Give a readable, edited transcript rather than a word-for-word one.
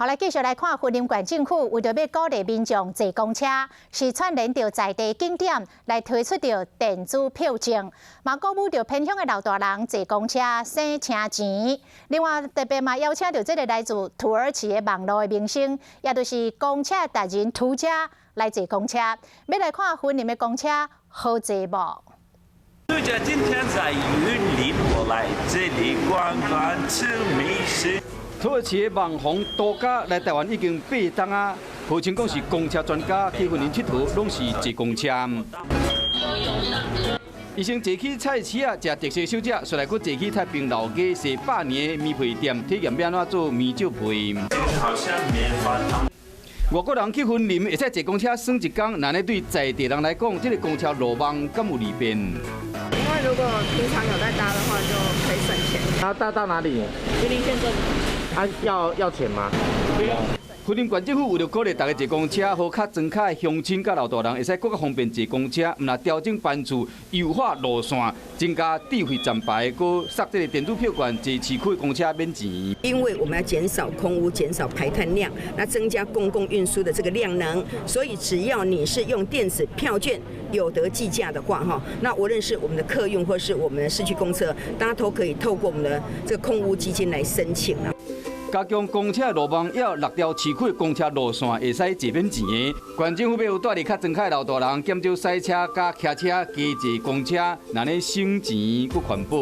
后来继续来看，云林县政府为着要鼓励民众坐公车，是串联着在地景点来推出着电子票证，嘛鼓舞着偏乡的老大人坐公车省车钱。另外，特别嘛邀请着这个来自土耳其的网络的明星，也就是公车达人涂家来坐公车，要来看云林的公车好坐无？涂家今天在云林，我来这里逛逛吃美食。 土耳其的网红涂家来台湾已经8冬啊，号称讲是公车专家，去云林佚佗拢是坐公车。伊先坐去菜市啊，食特色小食，再来佫坐去太平老街食100年的米皮店，体验要安怎做米酒皮。好像棉花糖。 外国人去云林会使坐公车耍一天，那呢对在地人来讲，这个公车路网敢有利便？因为如果平常有在搭的话，就可以省钱。他搭到哪里？云林县政府。啊，要钱吗？不用。云林县政府为了鼓励大家坐公车，好较庄卡的乡亲甲老大人会使更加方便坐公车，毋若调整班次、优化路线、增加智慧站牌，佮设这个电子票券，坐市区公车免钱。因为我们要减少空污、减少排碳量，那增加公共运输的这个量能，所以只要你是用电子票券有得计价的话，哈，那无论是我们的客运或是我们的市区公车，大家都可以透过我们的这个空污基金来申请啊。 加强公车路网，也有6条市区的公车路线会使坐免钱的。县政府要有带领较庄卡的老大人减少塞车、加骑车加坐公车，那呢省钱佮环保。